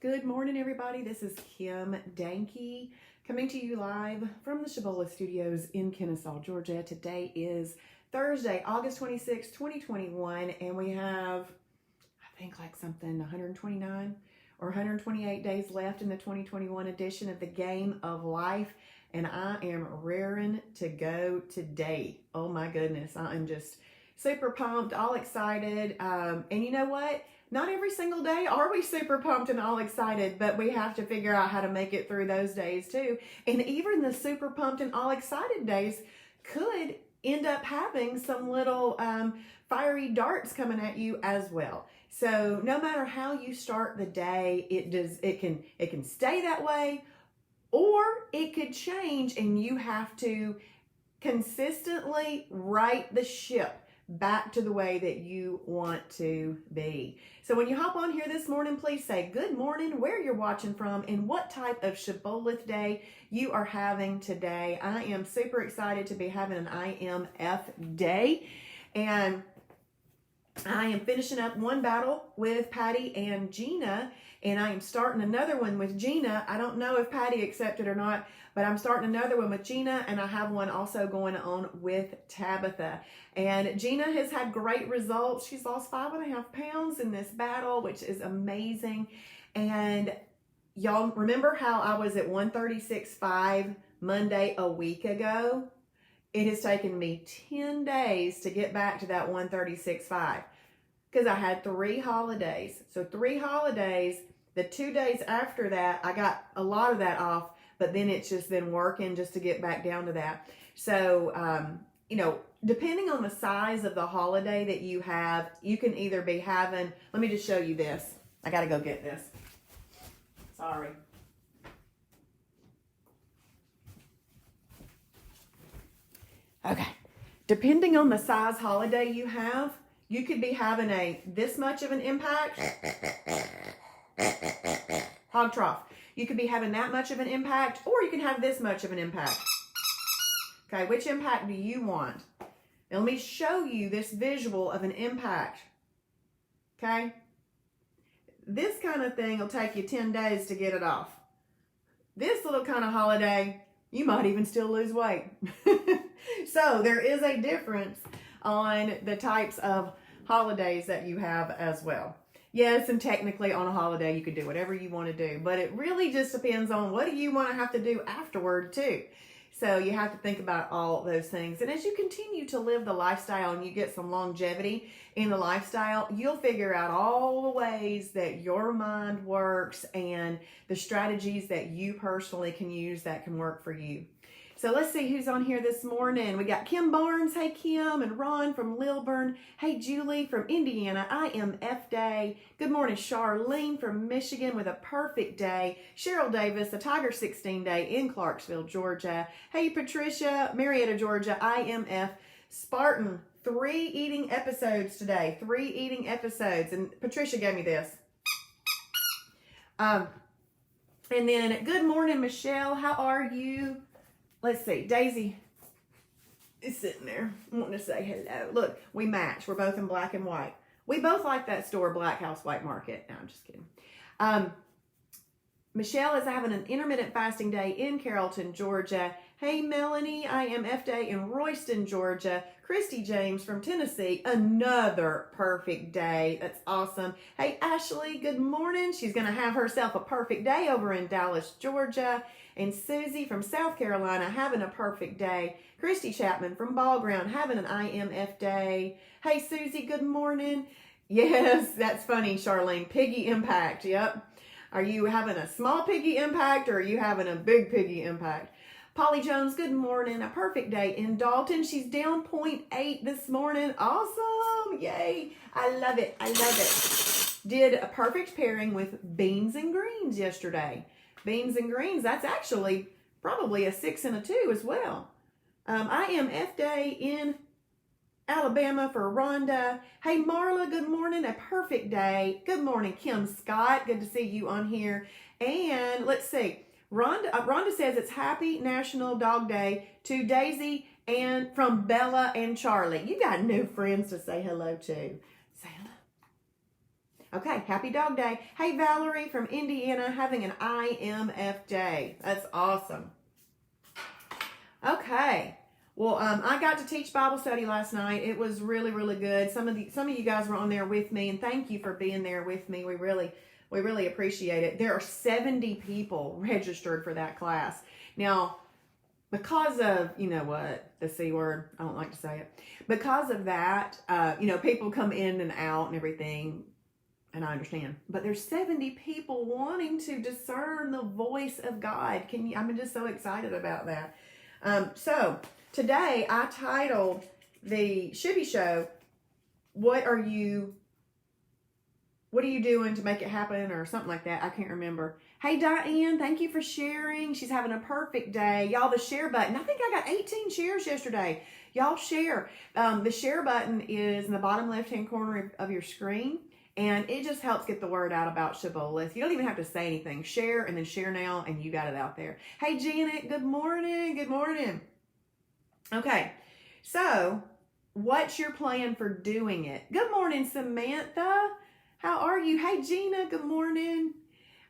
Good morning, everybody. This is Kim Danke coming to you live from the Shibby Studios in Kennesaw, Georgia. Today is Thursday, August 26, 2021, and we have, I think, like something 129 or 128 days left in the 2021 edition of the Game of Life, and I am raring to go today. Oh my goodness, I am just super pumped, all excited, and you know what? Not every single day are we super pumped and all excited, but we have to figure out how to make it through those days too. And even the super pumped and all excited days could end up having some little fiery darts coming at you as well. So no matter how you start the day, it can stay that way, or it could change, and you have to consistently right the ship back to the way that you want to be. So when you hop on here this morning, please say good morning, where you're watching from, and what type of Shibboleth day you are having today. I am super excited to be having an IMF day, and I am finishing up one battle with Patty and Gina, and I am starting another one with Gina. I don't know if Patty accepted or not, but I'm starting another one with Gina, and I have one also going on with Tabitha. And Gina has had great results. She's lost 5.5 pounds in this battle, which is amazing. And y'all remember how I was at 136.5 Monday a week ago? It has taken me 10 days to get back to that 136.5 because I had 3 holidays. So 3 holidays, the 2 days after that, I got a lot of that off, but then it's just been working just to get back down to that. So, depending on the size of the holiday that you have, you can either be having, let me just show you this. I got to go get this. Sorry. Okay. Depending on the size holiday you have, you could be having this much of an impact. Hog trough. You could be having that much of an impact, or you can have this much of an impact. Okay, which impact do you want? Now let me show you this visual of an impact. Okay? This kind of thing will take you 10 days to get it off. This little kind of holiday, you might even still lose weight. So there is a difference on the types of holidays that you have as well. Yes, and technically on a holiday you could do whatever you want to do, but it really just depends on what do you want to have to do afterward too. So you have to think about all those things. And as you continue to live the lifestyle and you get some longevity in the lifestyle, you'll figure out all the ways that your mind works and the strategies that you personally can use that can work for you. So let's see who's on here this morning. We got Kim Barnes. Hey, Kim. And Ron from Lilburn. Hey, Julie from Indiana. IMF Day. Good morning, Charlene from Michigan with a perfect day. Cheryl Davis, a Tiger 16 day in Clarksville, Georgia. Hey, Patricia, Marietta, Georgia. IMF. Spartan, 3 eating episodes today. 3 eating episodes. And Patricia gave me this. And then, good morning, Michelle. How are you? Let's see, Daisy is sitting there wanting to say hello. Look, we match. We're both in black and white. We both like that store, Black House White Market. No, I'm just kidding. Michelle is having an intermittent fasting day in Carrollton, Georgia. Hey, Melanie, IMF Day in Royston, Georgia. Christy James from Tennessee, another perfect day. That's awesome. Hey, Ashley, good morning. She's going to have herself a perfect day over in Dallas, Georgia. And Susie from South Carolina having a perfect day. Christy Chapman from Ball Ground having an IMF day. Hey, Susie, good morning. Yes, that's funny, Charlene. Piggy impact, yep. Are you having a small piggy impact or are you having a big piggy impact? Polly Jones, good morning. A perfect day in Dalton. She's down 0.8 this morning. Awesome. Yay. I love it. I love it. Did a perfect pairing with beans and greens yesterday. Beans and greens, that's actually probably a 6 and a 2 as well. IMF Day in Alabama for Rhonda. Hey, Marla, good morning. A perfect day. Good morning, Kim Scott. Good to see you on here. And let's see. Rhonda says it's Happy National Dog Day to Daisy and from Bella and Charlie. You got new friends to say hello to. Say hello. Okay, happy dog day. Hey, Valerie from Indiana having an IMF day. That's awesome. Okay. Well, I got to teach Bible study last night. It was really, really good. Some of you guys were on there with me, and thank you for being there with me. We really appreciate it. There are 70 people registered for that class. Now, because of, you know what, the C word, I don't like to say it. Because of that, people come in and out and everything, and I understand. But there's 70 people wanting to discern the voice of God. I'm just so excited about that. So today I titled the Shibby Show, what are you doing to make it happen, or something like that. I can't remember. Hey, Diane, thank you for sharing. She's having a perfect day. Y'all, the share button. I think I got 18 shares yesterday. Y'all share. The share button is in the bottom left-hand corner of your screen, and it just helps get the word out about Shibboleth. You don't even have to say anything. Share, and then share now, and you got it out there. Hey, Janet, good morning. Good morning. Okay, so what's your plan for doing it? Good morning, Samantha. How are you? Hey, Gina, good morning.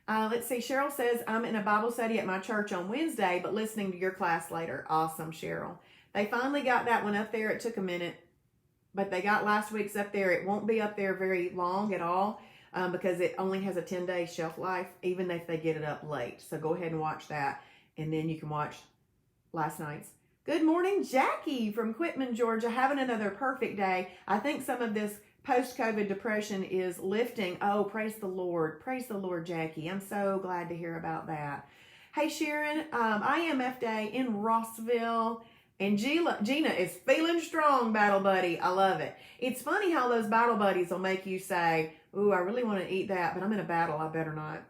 Let's see. Cheryl says, I'm in a Bible study at my church on Wednesday, but listening to your class later. Awesome, Cheryl. They finally got that one up there. It took a minute, but they got last week's up there. It won't be up there very long at all because it only has a 10-day shelf life, even if they get it up late. So go ahead and watch that, and then you can watch last night's. Good morning, Jackie from Quitman, Georgia, having another perfect day. I think some of this post-COVID depression is lifting. Oh, praise the Lord. Praise the Lord, Jackie. I'm so glad to hear about that. Hey, Sharon, IMF Day in Rossville. And Gina is feeling strong, Battle Buddy. I love it. It's funny how those Battle Buddies will make you say, ooh, I really want to eat that, but I'm in a battle. I better not.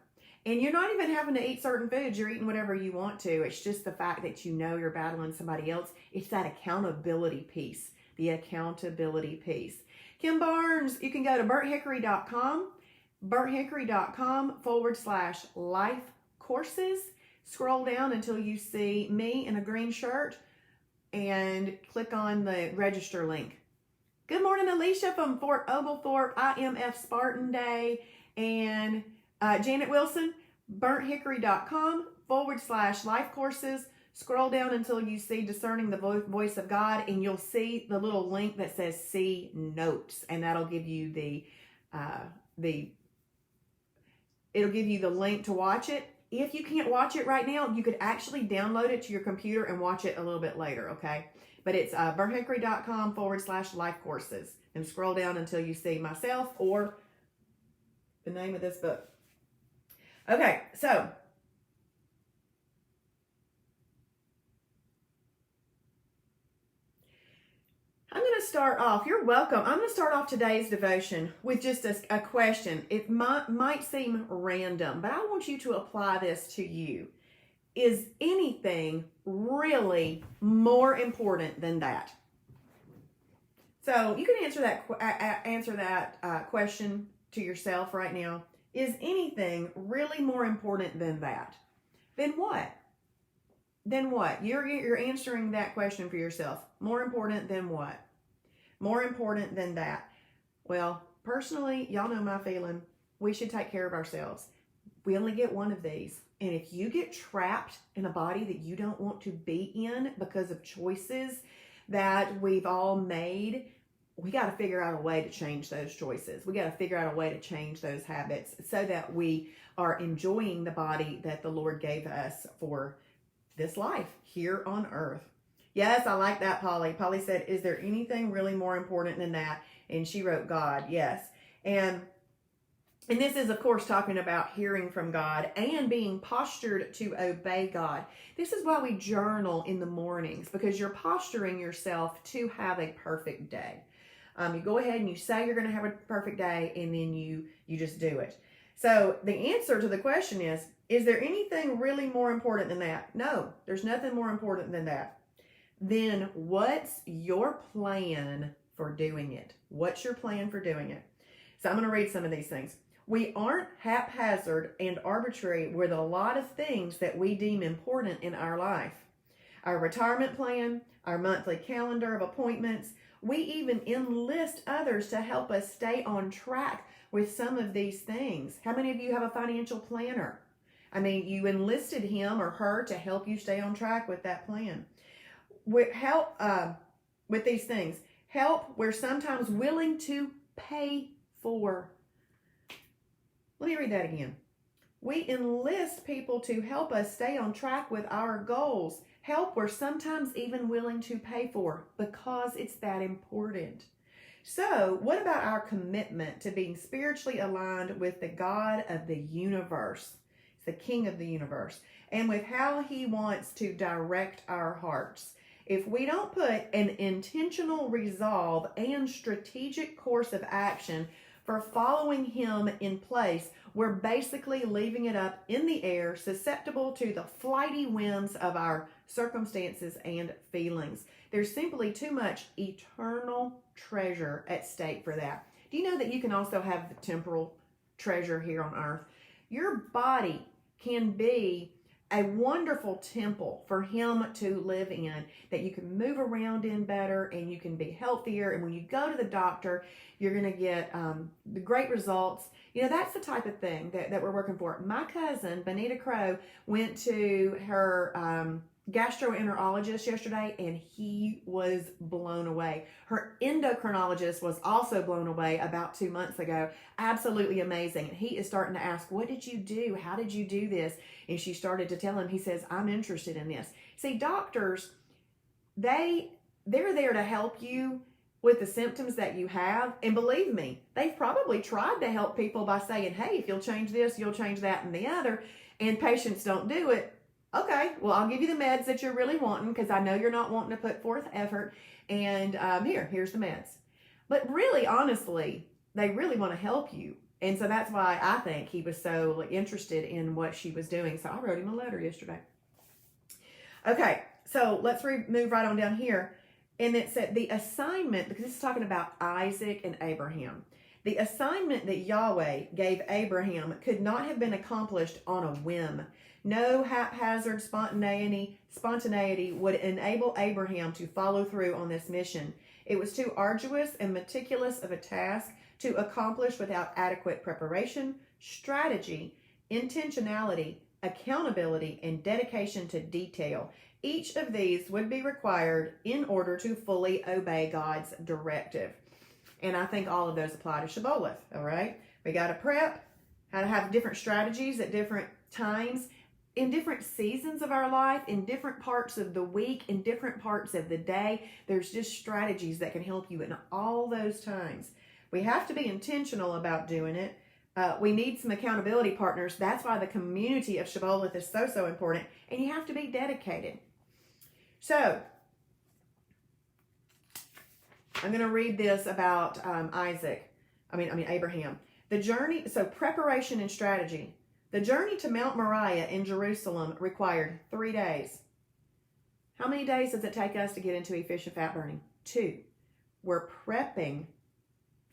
And you're not even having to eat certain foods. You're eating whatever you want to. It's just the fact that you know you're battling somebody else. It's that accountability piece. The accountability piece. Kim Barnes, you can go to burthickory.com, burthickory.com/life courses. Scroll down until you see me in a green shirt and click on the register link. Good morning, Alicia from Fort Oglethorpe, IMF Spartan Day. And Janet Wilson, burthickory.com/life courses. Scroll down until you see Discerning the Voice of God, and you'll see the little link that says See Notes, and that'll give you it'll give you the link to watch it. If you can't watch it right now, you could actually download it to your computer and watch it a little bit later, okay? But it's burthickory.com/life courses, and scroll down until you see myself or the name of this book. Okay, so I'm going to start off. You're welcome. I'm going to start off today's devotion with just a question. It might seem random, but I want you to apply this to you. Is anything really more important than that? So you can answer that question to yourself right now. Is anything really more important than that? Then what? Then what? You're answering that question for yourself. More important than what? More important than that. Well, personally, y'all know my feeling. We should take care of ourselves. We only get one of these. And if you get trapped in a body that you don't want to be in because of choices that we've all made, we got to figure out a way to change those choices. We got to figure out a way to change those habits so that we are enjoying the body that the Lord gave us for this life here on earth. Yes, I like that, Polly. Polly said, is there anything really more important than that? And she wrote God. Yes. And this is, of course, talking about hearing from God and being postured to obey God. This is why we journal in the mornings, because you're posturing yourself to have a perfect day. You go ahead and you say you're going to have a perfect day, and then you just do it. So the answer to the question is there anything really more important than that? No, there's nothing more important than that. Then what's your plan for doing it? What's your plan for doing it? So I'm going to read some of these things. We aren't haphazard and arbitrary with a lot of things that we deem important in our life. Our retirement plan, our monthly calendar of appointments. We even enlist others to help us stay on track with some of these things. How many of you have a financial planner? I mean, you enlisted him or her to help you stay on track with that plan. With help with these things. Help we're sometimes willing to pay for. Let me read that again. We enlist people to help us stay on track with our goals. Help we're sometimes even willing to pay for because it's that important. So, what about our commitment to being spiritually aligned with the God of the universe? It's the King of the universe. And with how he wants to direct our hearts. If we don't put an intentional resolve and strategic course of action for following him in place, we're basically leaving it up in the air, susceptible to the flighty whims of our circumstances and feelings. There's simply too much eternal treasure at stake for that. Do you know that you can also have the temporal treasure here on earth? Your body can be a wonderful temple for him to live in, that you can move around in better and you can be healthier. And when you go to the doctor, you're going to get the great results. You know, that's the type of thing that we're working for. My cousin, Bonita Crow, went to her gastroenterologist yesterday and he was blown away. Her endocrinologist was also blown away about 2 months ago. Absolutely amazing. And he is starting to ask, what did you do? How did you do this? And she started to tell him, he says, I'm interested in this. See, doctors, they're there to help you with the symptoms that you have. And believe me, they've probably tried to help people by saying, hey, if you'll change this, you'll change that and the other. And patients don't do it. Okay, well, I'll give you the meds that you're really wanting because I know you're not wanting to put forth effort. And here's the meds. But really, honestly, they really want to help you. And so that's why I think he was so interested in what she was doing. So I wrote him a letter yesterday. Okay, so let's move right on down here. And it said the assignment, because this is talking about Isaac and Abraham. The assignment that Yahweh gave Abraham could not have been accomplished on a whim. No haphazard spontaneity would enable Abraham to follow through on this mission. It was too arduous and meticulous of a task to accomplish without adequate preparation, strategy, intentionality, accountability, and dedication to detail. Each of these would be required in order to fully obey God's directive. And I think all of those apply to Shibboleth, all right? We got to prep, how to have different strategies at different times, in different seasons of our life, in different parts of the week, in different parts of the day. There's just strategies that can help you in all those times. We have to be intentional about doing it. We need some accountability partners. That's why the community of Shibboleth is so important. And you have to be dedicated. So, I'm going to read this about Abraham. The journey, so preparation and strategy. The journey to Mount Moriah in Jerusalem required 3 days. How many days does it take us to get into efficient fat burning? 2. We're prepping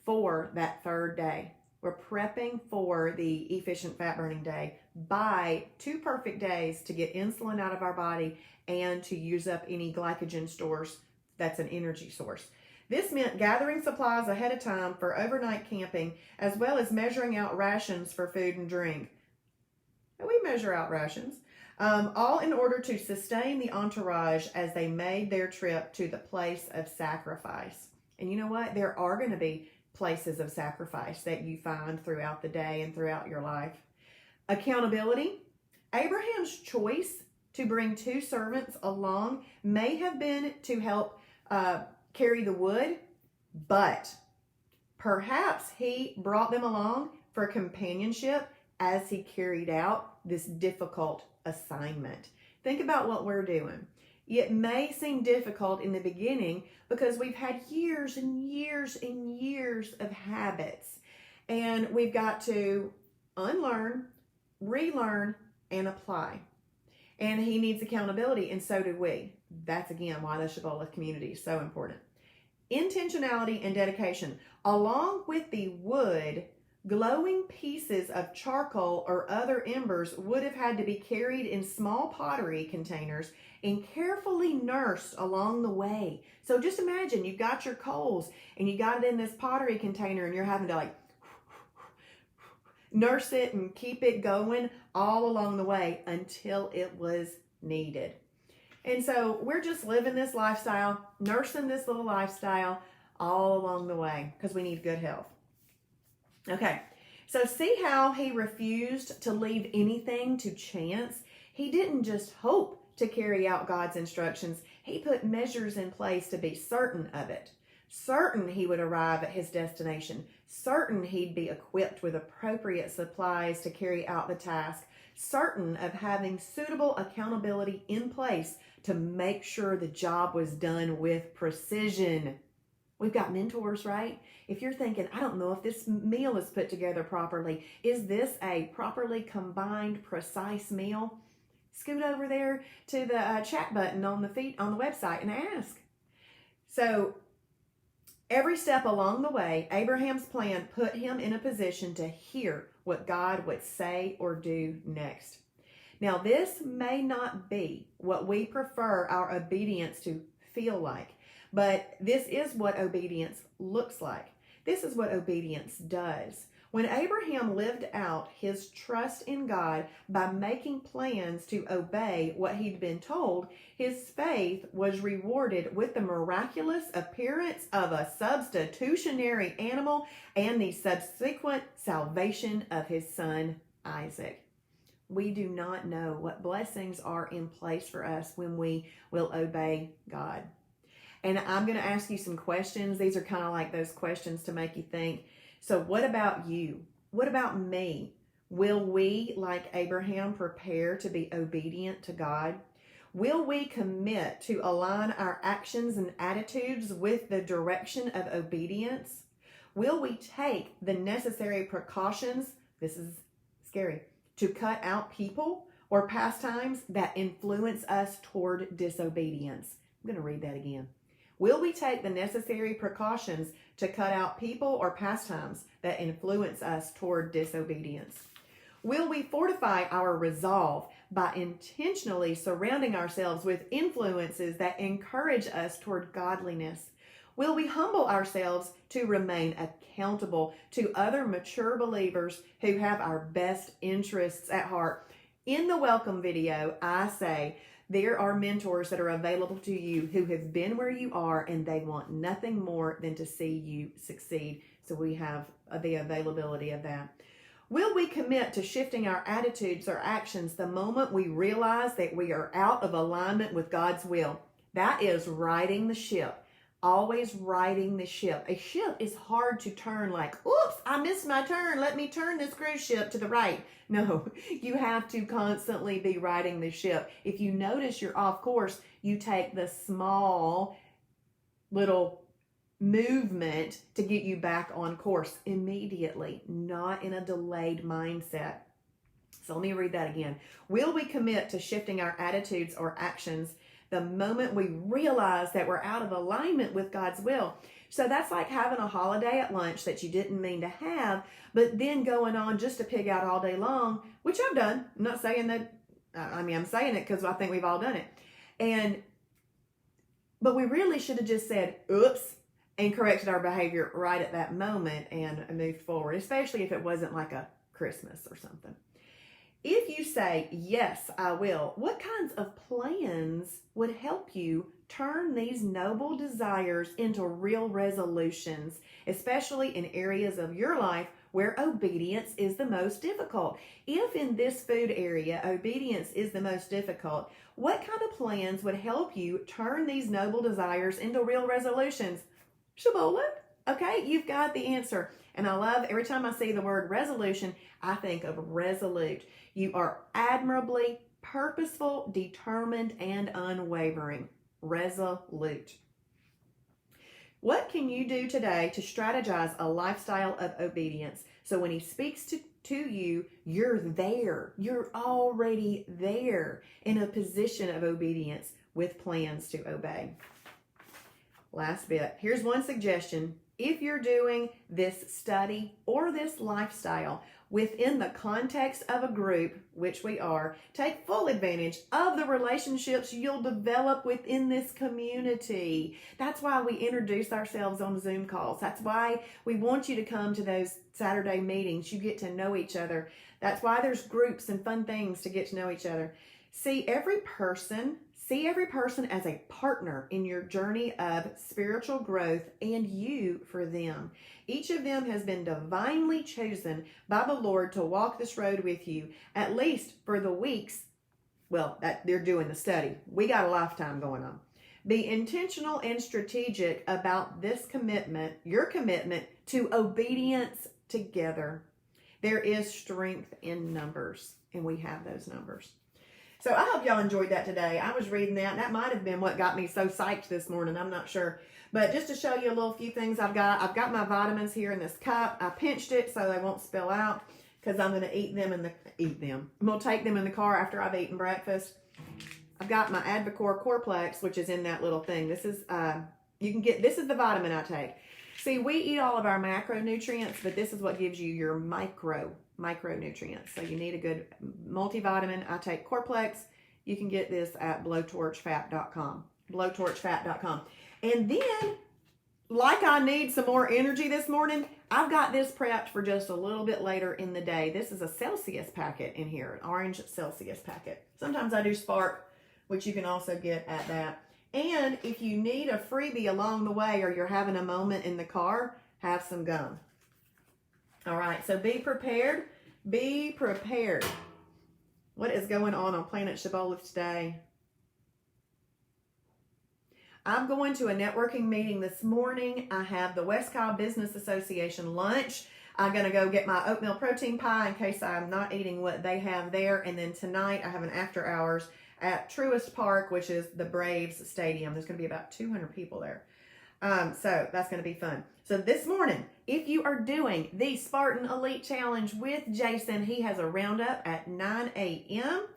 for that 3rd day. We're prepping for the efficient fat burning day by 2 perfect days to get insulin out of our body and to use up any glycogen stores. That's an energy source. This meant gathering supplies ahead of time for overnight camping, as well as measuring out rations for food and drink. And we measure out rations, all in order to sustain the entourage as they made their trip to the place of sacrifice. And you know what? There are going to be places of sacrifice that you find throughout the day and throughout your life. Accountability. Abraham's choice to bring 2 servants along may have been to help carry the wood, but perhaps he brought them along for companionship as he carried out this difficult assignment. Think about what we're doing. It may seem difficult in the beginning because we've had years and years and years of habits, and we've got to unlearn, relearn, and apply. And he needs accountability, and so do we. That's, again, why the Shibboleth community is so important. Intentionality and dedication. Along with the wood, glowing pieces of charcoal or other embers would have had to be carried in small pottery containers and carefully nursed along the way. So just imagine you've got your coals and you got it in this pottery container and you're having to nurse it and keep it going all along the way until it was needed. And so we're just living this lifestyle, nursing this little lifestyle all along the way because we need good health. Okay, so see how he refused to leave anything to chance? He didn't just hope to carry out God's instructions. He put measures in place to be certain of it. Certain he would arrive at his destination. Certain he'd be equipped with appropriate supplies to carry out the task. Certain of having suitable accountability in place to make sure the job was done with precision. We've got mentors, right? If you're thinking, I don't know if this meal is put together properly. Is this a properly combined, precise meal? Scoot over there to the chat button on the website and ask. So every step along the way, Abraham's plan put him in a position to hear what God would say or do next. Now, this may not be what we prefer our obedience to feel like, but this is what obedience looks like. This is what obedience does. When Abraham lived out his trust in God by making plans to obey what he'd been told, his faith was rewarded with the miraculous appearance of a substitutionary animal and the subsequent salvation of his son Isaac. We do not know what blessings are in place for us when we will obey God. And I'm going to ask you some questions. These are kind of like those questions to make you think. So what about you? What about me? Will we, like Abraham, prepare to be obedient to God? Will we commit to align our actions and attitudes with the direction of obedience? Will we take the necessary precautions, this is scary, to cut out people or pastimes that influence us toward disobedience? I'm going to read that again. Will we take the necessary precautions to cut out people or pastimes that influence us toward disobedience? Will we fortify our resolve by intentionally surrounding ourselves with influences that encourage us toward godliness? Will we humble ourselves to remain accountable to other mature believers who have our best interests at heart? In the welcome video, I say, there are mentors that are available to you who have been where you are and they want nothing more than to see you succeed. So we have the availability of that. Will we commit to shifting our attitudes or actions the moment we realize that we are out of alignment with God's will? That is righting the ship. Always righting the ship. A ship is hard to turn like, oops, I missed my turn. Let me turn this cruise ship to the right. No, you have to constantly be righting the ship. If you notice you're off course, you take the small little movement to get you back on course immediately, not in a delayed mindset. So let me read that again. Will we commit to shifting our attitudes or actions the moment we realize that we're out of alignment with God's will? So that's like having a holiday at lunch that you didn't mean to have, but then going on just to pig out all day long, which I've done. I'm not saying that, I'm saying it because I think we've all done it. But we really should have just said, oops, and corrected our behavior right at that moment and moved forward, especially if it wasn't like a Christmas or something. If you say, yes, I will, what kinds of plans would help you turn these noble desires into real resolutions, especially in areas of your life where obedience is the most difficult? If in this food area, obedience is the most difficult, what kind of plans would help you turn these noble desires into real resolutions? Shabola, okay, you've got the answer. And I love every time I see the word resolution, I think of resolute. You are admirably purposeful, determined, and unwavering. Resolute. What can you do today to strategize a lifestyle of obedience? So when he speaks to you, you're there. You're already there in a position of obedience with plans to obey. Last bit. Here's one suggestion. if you're doing this study or this lifestyle within the context of a group, which we are, take full advantage of the relationships you'll develop within this community. That's why we introduce ourselves on Zoom calls. That's why we want you to come to those Saturday meetings. You get to know each other. That's why there's groups and fun things to get to know each other. See every person as a partner in your journey of spiritual growth and you for them. Each of them has been divinely chosen by the Lord to walk this road with you, at least for the weeks, that they're doing the study. We got a lifetime going on. Be intentional and strategic about this commitment, your commitment to obedience together. There is strength in numbers, and we have those numbers. So I hope y'all enjoyed that today. I was reading that, and that might have been what got me so psyched this morning. I'm not sure. But just to show you a little few things I've got my vitamins here in this cup. I pinched it so they won't spill out because I'm going to eat them. I'm going to take them in the car after I've eaten breakfast. I've got my Advocor Coreplex, which is in that little thing. This is this is the vitamin I take. See, we eat all of our macronutrients, but this is what gives you your micronutrients. So you need a good multivitamin. I take Coreplex. You can get this at blowtorchfat.com. blowtorchfat.com. And then, like I need some more energy this morning, I've got this prepped for just a little bit later in the day. This is a Celsius packet in here, an orange Celsius packet. Sometimes I do Spark, which you can also get at that. And if you need a freebie along the way or you're having a moment in the car, have some gum. All right, so be prepared. Be prepared. What is going on Planet Shibboleth today? I'm going to a networking meeting this morning. I have the West Kyle Business Association lunch. I'm going to go get my oatmeal protein pie in case I'm not eating what they have there. And then tonight I have an after hours at Truist Park, which is the Braves Stadium. There's going to be about 200 people there. So that's going to be fun. So this morning, if you are doing the Spartan Elite Challenge with Jason, he has a roundup at 9 a.m.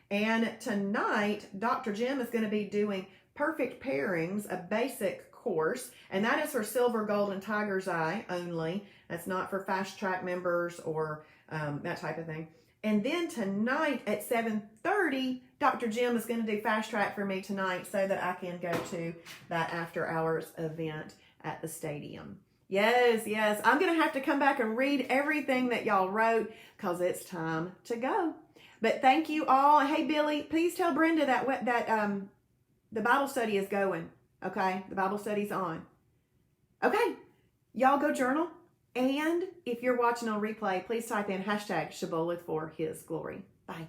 And tonight, Dr. Jim is going to be doing Perfect Pairings, a basic course. And that is for Silver, Gold, and Tiger's Eye only. That's not for Fast Track members or that type of thing. And then tonight at 7:30, Dr. Jim is going to do Fast Track for me tonight so that I can go to that after hours event at the stadium. Yes. I'm going to have to come back and read everything that y'all wrote because it's time to go. But thank you all. Hey, Billy, please tell Brenda that the Bible study is going. Okay? The Bible study's on. Okay. Y'all go journal. And if you're watching on replay, please type in #Shibboleth for His glory. Bye.